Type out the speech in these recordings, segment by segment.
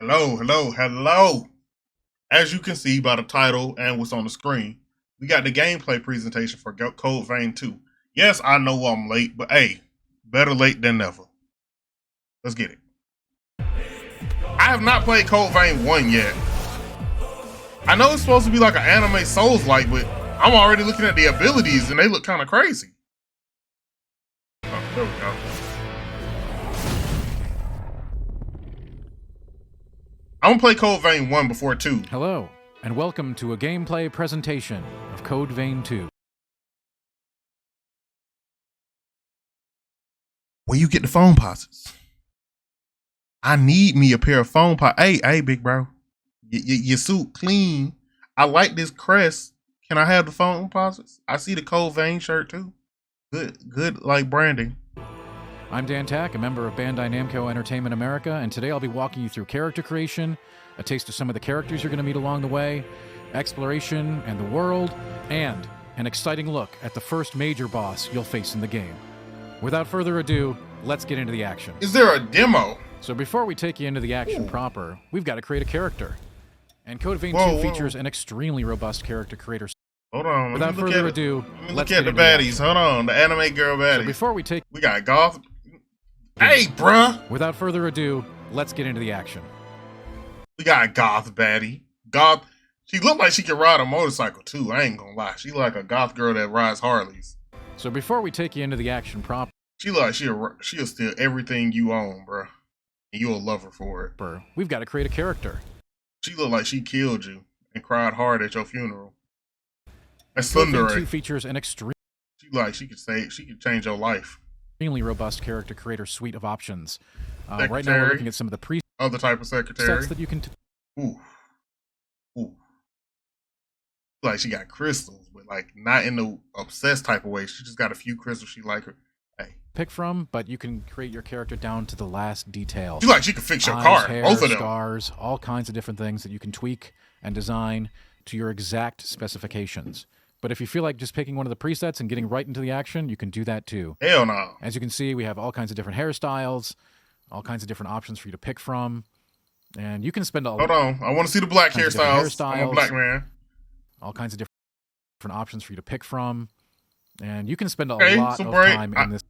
Hello, hello, hello. As you can see by the title and what's on the screen, we got the gameplay presentation for Code Vein 2. Yes, I know I'm late, but hey, better late than never. Let's get it. I have not played Code Vein 1 yet. I know it's supposed to be like an anime Souls-like, but I'm already looking at the abilities and they look kind of crazy. Oh, there we go. I'm gonna play Code Vein 1 before 2. Hello, and welcome to a gameplay presentation of Code Vein 2. Where you get the phone pauses? I need me a pair of phone pauses. Hey, big bro. Your suit clean. I like this crest. Can I have the phone pauses? I see the Code Vein shirt too. Good like branding. I'm Dan Tack, a member of Bandai Namco Entertainment America, and today I'll be walking you through character creation, a taste of some of the characters you're going to meet along the way, exploration and the world, and an exciting look at the first major boss you'll face in the game. Without further ado, let's get into the action. Is there a demo? So before we take you into the action proper, we've got to create a character. And Code Vein 2 features an extremely robust character creator. Hold on. Without further ado, let's look at the baddies. Hold on. The anime girl baddies. So before we take... We got Goth. Hey, bruh. Without further ado, let's get into the action. We got a Goth baddie. Goth. She looked like she could ride a motorcycle too. I ain't gonna lie. She like a Goth girl that rides Harleys. So before we take you into the action proper, she look like she'll steal everything you own, bruh. And you'll love her for it. We've got to create a character. She looked like she killed you and cried hard at your funeral. That's Code Vein Thunder. 2 features an extreme. She like she could change your life. Extremely robust character creator suite of options. Right now we're looking at some of the presets. Other type of secretary. That you can. Ooh. Like she got crystals, but like not in the obsessed type of way. She just got a few crystals she like her. Hey. Pick from, but you can create your character down to the last detail. She like she can fix your eyes, car. Hair, both of them. Scars, all kinds of different things that you can tweak and design to your exact specifications. But if you feel like just picking one of the presets and getting right into the action, you can do that too. Hell no. As you can see, we have all kinds of different hairstyles, all kinds of different options for you to pick from. And you can spend a Hold on. I want to see the black hairstyles. I'm a black man. All kinds of different options for you to pick from. And you can spend a lot of time in this.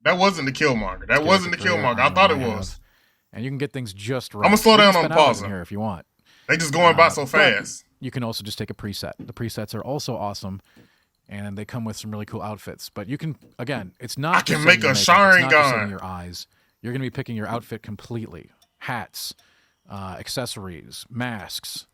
That wasn't the Killmonger. That wasn't the Killmonger. I thought it was. And you can get things just right. I'm going to slow down on the pause here if you want. They just going by so fast. You can also just take a preset. The presets are also awesome, and they come with some really cool outfits. But you can, again, it's not. I can make a Sharingan. In your eyes, you're going to be picking your outfit completely. Hats, accessories, masks,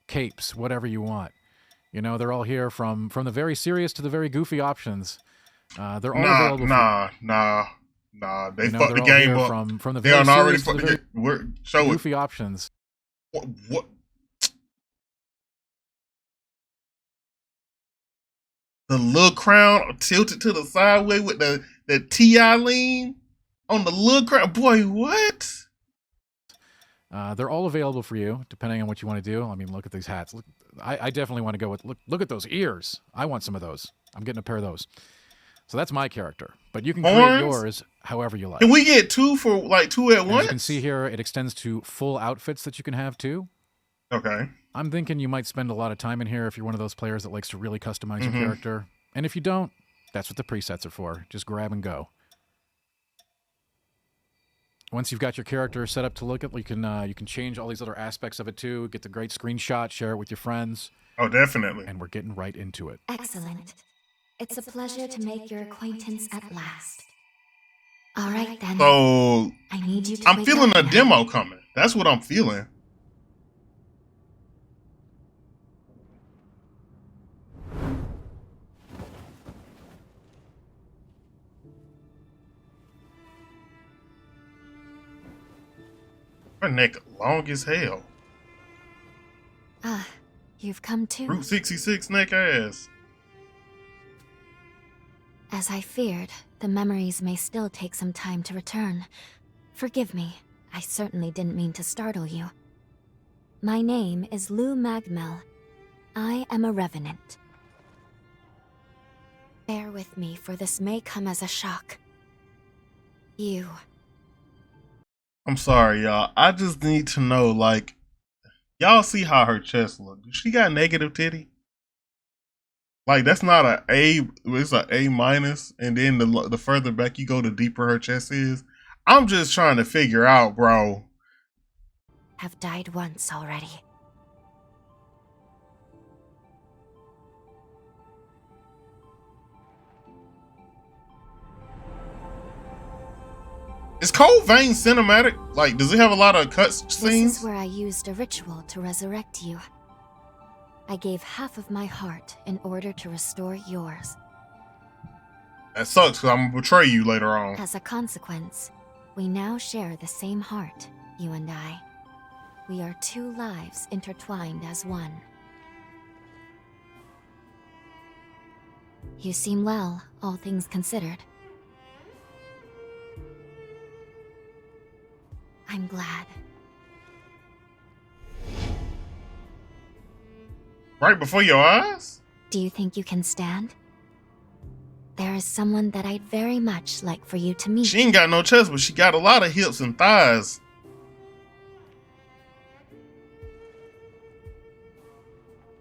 capes, whatever you want. You know, they're all here from the very serious to the very goofy options. They're all available. Nah. They fucked the game up. From the they very already fucked the game. Show goofy options. What? The little crown tilted to the sideway with the T.I. lean on the little crown. Boy, what? They're all available for you, depending on what you want to do. I mean, look at these hats. Look, I definitely want to go with, look at those ears. I want some of those. I'm getting a pair of those. So that's my character. But you can create yours however you like. Can we get two for like two at once? As you can see here, it extends to full outfits that you can have too. Okay. I'm thinking you might spend a lot of time in here if you're one of those players that likes to really customize your character. And if you don't, that's what the presets are for. Just grab and go. Once you've got your character set up to look at, you can change all these other aspects of it too. Get the great screenshot, share it with your friends. Oh, definitely. And we're getting right into it. Excellent. It's a pleasure to make your acquaintance at last. All right then. So I need you to I'm feeling a demo coming. That's what I'm feeling. Her neck long as hell. Ah, you've come too. Route 66 neck ass. As I feared, the memories may still take some time to return. Forgive me, I certainly didn't mean to startle you. My name is Lou Magmel. I am a revenant. Bear with me, for this may come as a shock. You I'm sorry, y'all. I just need to know, like, y'all see how her chest look? She got negative titty. Like that's not a A. It's a A minus, and then the further back you go, the deeper her chest is. I'm just trying to figure out, bro. Have died once already. Is Cold Vein cinematic? Like, does it have a lot of cut scenes? This is where I used a ritual to resurrect you. I gave half of my heart in order to restore yours. That sucks, because I'm gonna betray you later on. As a consequence, we now share the same heart, you and I. We are two lives intertwined as one. You seem well, all things considered. I'm glad. Right before your eyes? Do you think you can stand? There is someone that I'd very much like for you to meet. She ain't got no chest, but she got a lot of hips and thighs.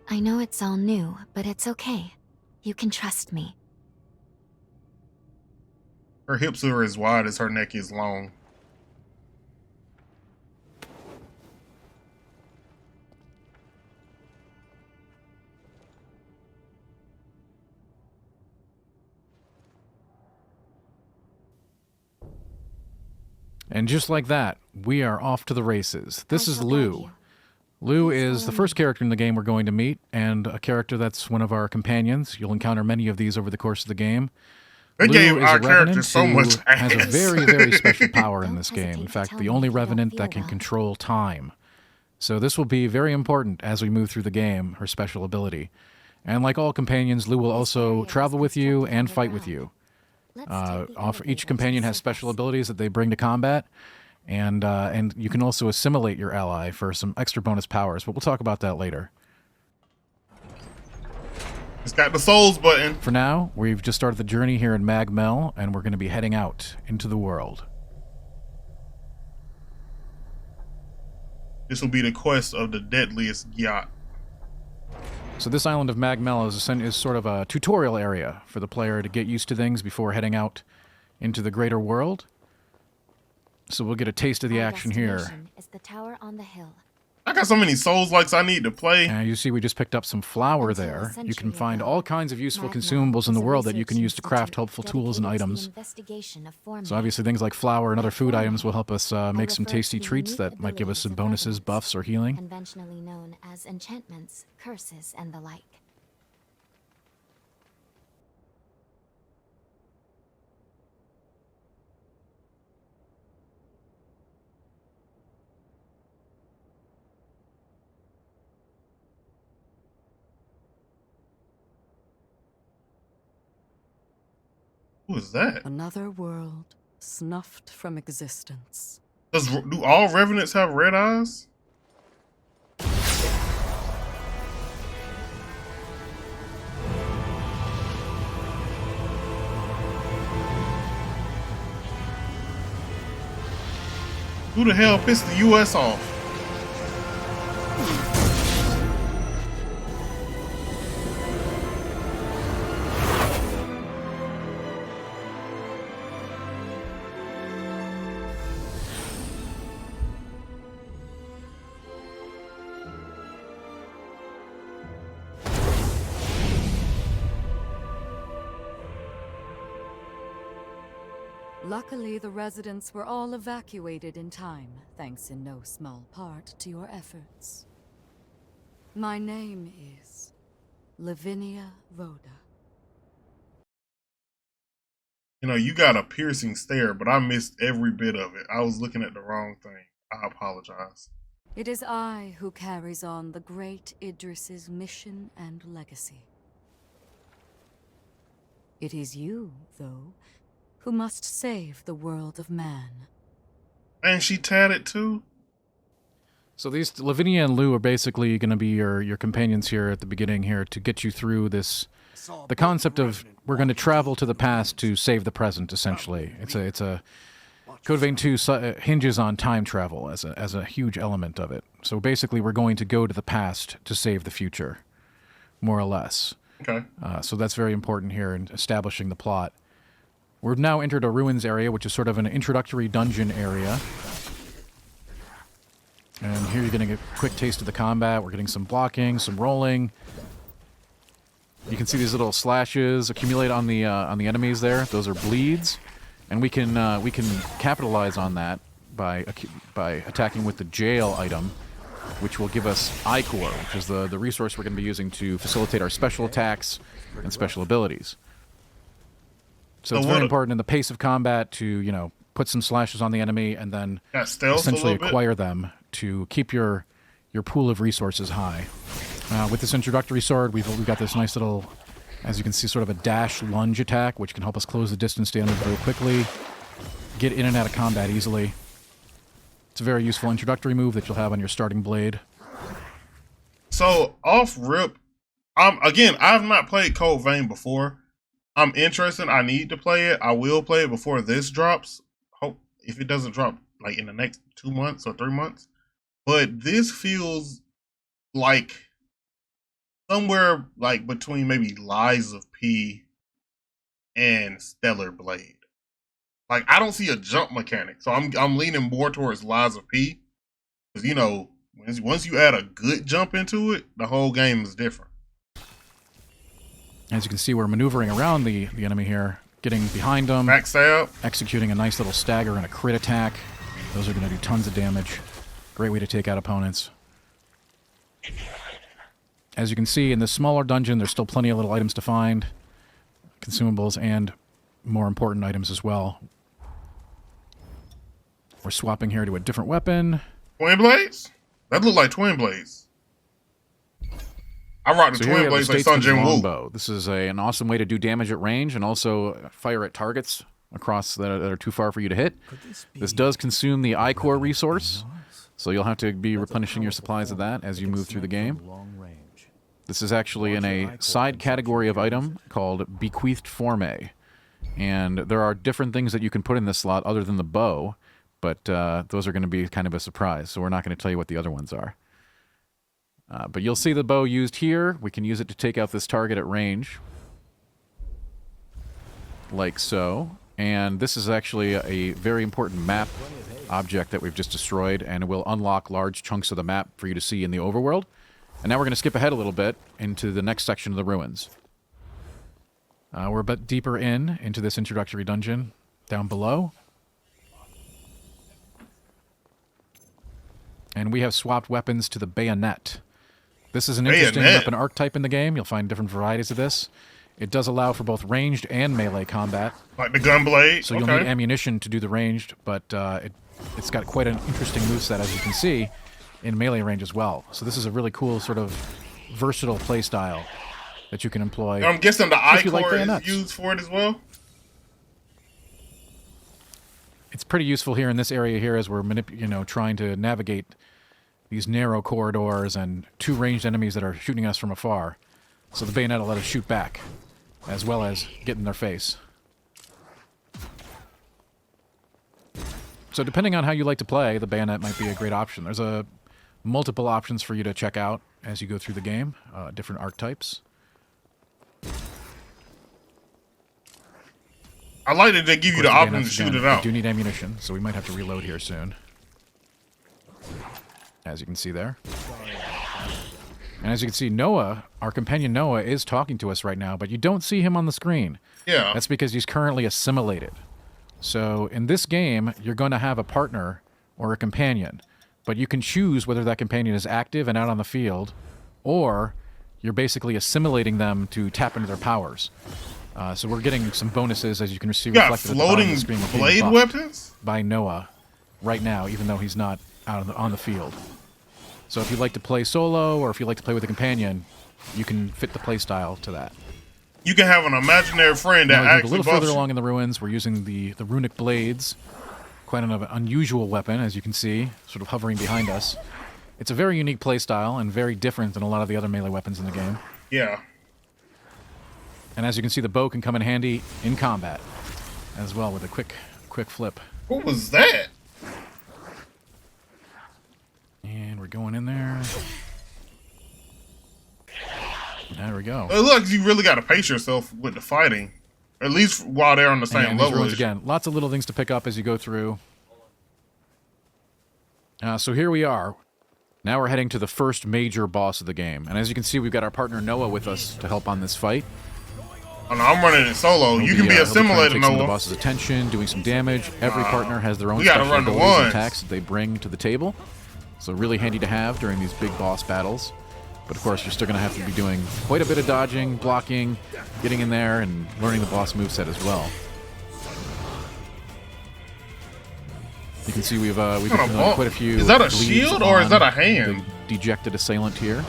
I know it's all new, but it's okay. You can trust me. Her hips are as wide as her neck is long. And just like that, we are off to the races. This I is shall guide Lou. you. Lou Please is the follow first me. character in the game we're going to meet, and a character that's one of our companions. You'll encounter many of these over the course of the game. They Lou gave is our a character revenant so who much has a ass. very, very special power in Don't this game. hesitate In to fact, tell the me only if you don't revenant feel that can well. control time. So this will be very important as we move through the game, her special ability. And like all companions, Lou will This also area is travel with you constructed and fight with underground. you. Let's take the Each elevator to companion the has special surface. abilities that they bring to combat, and you can also assimilate your ally for some extra bonus powers, but we'll talk about that later. It's got the souls button. For now, we've just started the journey here in Mag Mell, and we're going to be heading out into the world. This will be the quest of the deadliest yacht. So this island of Mag Mell is sort of a tutorial area for the player to get used to things before heading out into the greater world. So we'll get a taste of the Our action here. destination is the tower on the hill. I got so many souls likes I need to play. And you see we just picked up some flour Until a there. You can century find ago, all kinds of useful Mag Mell consumables in the was a world that you can research use to craft institute helpful tools and dedicated to the items. investigation of formulae. So obviously things like flour and other food Formulae. items will help us make some refer tasty to the treats unique that might give us some abilities of bonuses, revenants, buffs, or healing. conventionally known as enchantments, curses, and the like. Who is that? Another world snuffed from existence. Do all revenants have red eyes? Who the hell pissed the US off? Luckily, the residents were all evacuated in time, thanks in no small part to your efforts. My name is Lavinia Rhoda. You know, you got a piercing stare, but I missed every bit of it. I was looking at the wrong thing. I apologize. It is I who carries on the great Idris's mission and legacy. It is you, though, who must save the world of man. And she tatted too? So these Lavinia and Lou are basically going to be your companions here at the beginning here to get you through this. The concept of we're going to travel to the past to save the present. Essentially, it's a Code Vein 2 hinges on time travel as a huge element of it. So basically, we're going to go to the past to save the future, more or less. Okay. So that's very important here in establishing the plot. We've now entered a ruins area, which is sort of an introductory dungeon area. And here you're getting a quick taste of the combat. We're getting some blocking, some rolling. You can see these little slashes accumulate on the enemies there. Those are bleeds. And we can capitalize on that by attacking with the jail item, which will give us Ichor, which is the resource we're going to be using to facilitate our special attacks and special abilities. So it's very important in the pace of combat to, put some slashes on the enemy and then essentially acquire them to keep your pool of resources high. With this introductory sword, we've got this nice little, as you can see, sort of a dash lunge attack, which can help us close the distance down very quickly, get in and out of combat easily. It's a very useful introductory move that you'll have on your starting blade. So, off rip, I've not played Code Vein before. I'm interested. I need to play it. I will play it before this drops. Hope if it doesn't drop like in the next 2 months or 3 months. But this feels like somewhere like between maybe Lies of P and Stellar Blade. Like, I don't see a jump mechanic, so I'm leaning more towards Lies of P, because once you add a good jump into it, the whole game is different. As you can see, we're maneuvering around the enemy here, getting behind them, backstab, executing a nice little stagger and a crit attack. Those are going to do tons of damage. Great way to take out opponents. As you can see, in this smaller dungeon, there's still plenty of little items to find, consumables, and more important items as well. We're swapping here to a different weapon. Twin blades? That look like twin blades. I rock the twin blades like Sun Jin Woo. This is an awesome way to do damage at range and also fire at targets across that are too far for you to hit. This does consume the Ichor resource, so you'll have to be replenishing your supplies of that as you move through the game. This is actually in a side category of item called Bequeathed Forme. And there are different things that you can put in this slot other than the bow, but those are going to be kind of a surprise, so we're not going to tell you what the other ones are. But you'll see the bow used here. We can use it to take out this target at range, like so. And this is actually a very important map object that we've just destroyed, and it will unlock large chunks of the map for you to see in the overworld. And now we're going to skip ahead a little bit into the next section of the ruins. We're a bit deeper into this introductory dungeon down below. And we have swapped weapons to the bayonet. This is an interesting weapon archetype in the game. You'll find different varieties of this. It does allow for both ranged and melee combat. Like the gun blade? So you'll need ammunition to do the ranged, but it's got quite an interesting moveset, as you can see, in melee range as well. So this is a really cool sort of versatile playstyle that you can employ. I'm guessing the Ichor is used for it as well? It's pretty useful here in this area here as we're trying to navigate these narrow corridors and two ranged enemies that are shooting us from afar. So the bayonet will let us shoot back, as well as get in their face. So depending on how you like to play, the bayonet might be a great option. There's multiple options for you to check out as you go through the game, different archetypes. I like that they give you the option to shoot it out. We do need ammunition, so we might have to reload here soon. As you can see there. And as you can see, Noah, our companion Noah, is talking to us right now, but you don't see him on the screen. Yeah. That's because he's currently assimilated. So in this game, you're going to have a partner or a companion, but you can choose whether that companion is active and out on the field, or you're basically assimilating them to tap into their powers. So we're getting some bonuses, as you can see reflected at the bottom of the screen. Floating blade weapons? By Noah right now, even though he's not out on the field. So if you like to play solo, or if you like to play with a companion, you can fit the play style to that. You can have an imaginary friend that actually a little further along in the ruins, we're using the runic blades. Quite an unusual weapon, as you can see, sort of hovering behind us. It's a very unique play style and very different than a lot of the other melee weapons in the game. Yeah. And as you can see, the bow can come in handy in combat as well with a quick flip. What was that? And we're going in there. There we go. It looks like you really got to pace yourself with the fighting, at least while they're on the same And these level. ruins again, lots of little things to pick up as you go through. So here we are. Now we're heading to the first major boss of the game. And as you can see, we've got our partner Noah with us to help on this fight. Oh, no, I'm running it solo. You can be he'll trying to assimilated, take some of the Noah. boss's attention, doing some damage. Every partner has their own we gotta special run the abilities and ones. attacks that they bring to the table. So really handy to have during these big boss battles. But of course, you're still going to have to be doing quite a bit of dodging, blocking, getting in there, and learning the boss moveset as well. You can see we've been Kinda doing bump. quite a few. Is that a bleeds shield or is on that a hand? The dejected assailant here.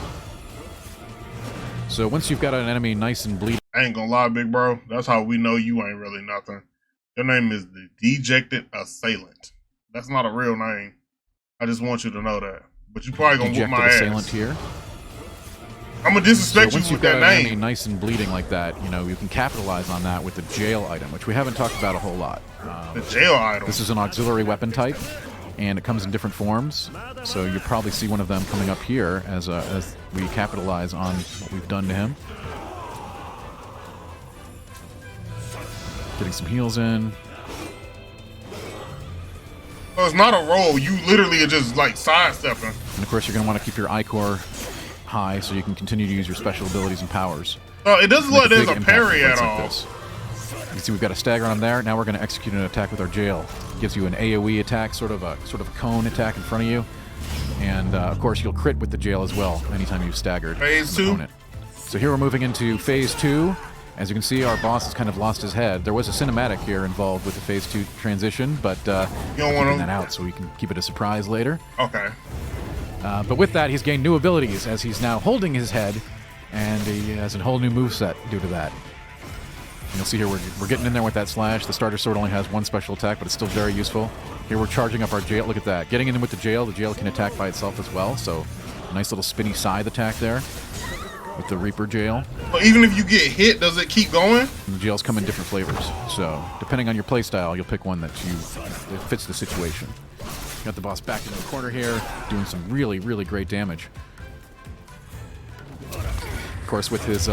So once you've got an enemy nice and bleeding, I ain't gonna lie, big bro. That's how we know you ain't really nothing. Your name is the Dejected Assailant. That's not a real name. I just want you to know that. But you probably gonna whoop dejected my assailant ass. here. I'm gonna So disrespect once you you've with got that an enemy name. nice and bleeding like that, you know, you can capitalize on that with the jail item, which we haven't talked about a whole lot. The jail item. This is an auxiliary weapon type, and it comes in different forms. So you probably see one of them coming up here as we capitalize on what we've done to him. Getting some heals in. So it's not a roll. You literally are just like sidestepping. And of course, you're going to want to keep your Ichor high so you can continue to use your special abilities and powers. So it doesn't look like Make there's big a impact parry in at fights like all. this. You can see we've got a stagger on there. Now we're going to execute an attack with our jail. It gives you an AoE attack, sort of a cone attack in front of you. And of course, you'll crit with the jail as well anytime you've staggered Phase an 2? opponent. So here we're moving into phase 2. As you can see, our boss has kind of lost his head. There was a cinematic here involved with the phase 2 transition, but You don't keeping want that to. out so we can keep it a surprise later. Okay. But with that, he's gained new abilities as he's now holding his head, and he has a whole new moveset due to that. And you'll see here we're getting in there with that slash. The starter sword only has one special attack, but it's still very useful. Here we're charging up our jail. Look at that. Getting in with the jail can attack by itself as well, so a nice little spinny scythe attack there with the Reaper jail. But even if you get hit, does it keep going? And the jails come in different flavors, so depending on your playstyle, you'll pick one that fits the situation. Got the boss back in the corner here, doing some really, really great damage. Of course, with his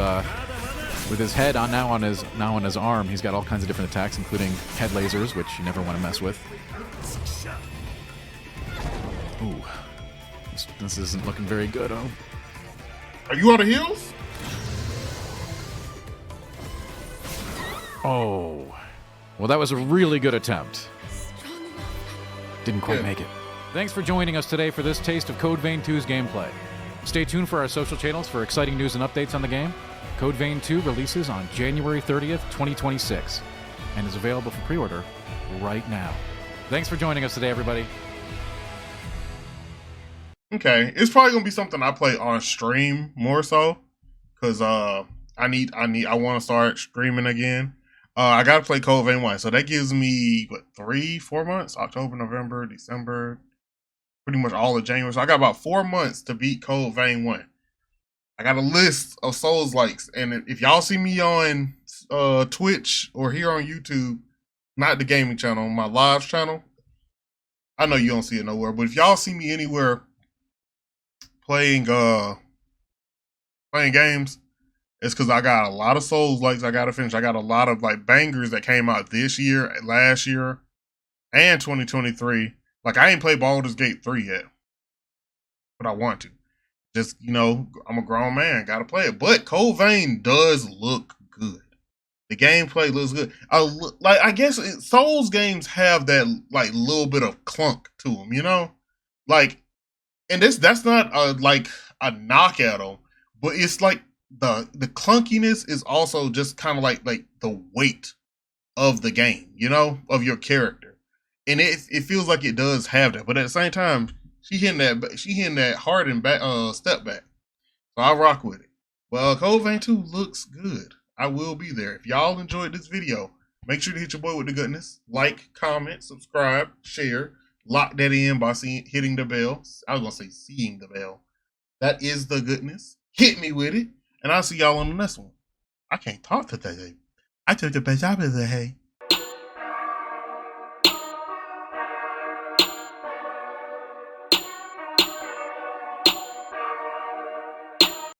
head now on his arm, he's got all kinds of different attacks, including head lasers, which you never want to mess with. Ooh, this isn't looking very good. Oh, Are you out of heals? oh, well, that was a really good attempt. Didn't quite Yeah. make it. Thanks for joining us today for this taste of Code Vein 2's gameplay. Stay tuned for our social channels for exciting news and updates on the game. Code Vein 2 releases on January 30th, 2026, and is available for pre-order right now. Thanks for joining us today, everybody. Okay, it's probably gonna be something I play on stream more so, cause I want to start streaming again. I gotta play Code Vein 1, so that gives me what 3-4 months: October, November, December, pretty much all of January. So I got about 4 months to beat Code Vein 1. I got a list of Souls likes, and if y'all see me on Twitch or here on YouTube, not the gaming channel, my live channel, I know you don't see it nowhere, but if y'all see me anywhere playing games, it's because I got a lot of Souls likes I gotta finish. I got a lot of like bangers that came out this year, last year, and 2023. Like I ain't played Baldur's Gate 3 yet, but I want to. Just, I'm a grown man, gotta play it. But Code Vein does look good. The gameplay looks good. I guess Souls games have that like little bit of clunk to them, like. And that's not a knock at them, but it's like the clunkiness is also just kind of like the weight of the game, of your character, and it feels like it does have that. But at the same time, she hitting that hard and back step back, so I rock with it. Well, Code Vein 2 looks good. I will be there. If y'all enjoyed this video, make sure to hit your boy with the goodness, like, comment, subscribe, share. Lock that in by hitting the bell. I was going to say seeing the bell. That is the goodness. Hit me with it. And I'll see y'all on the next one. I can't talk today. I took the best out of the hay.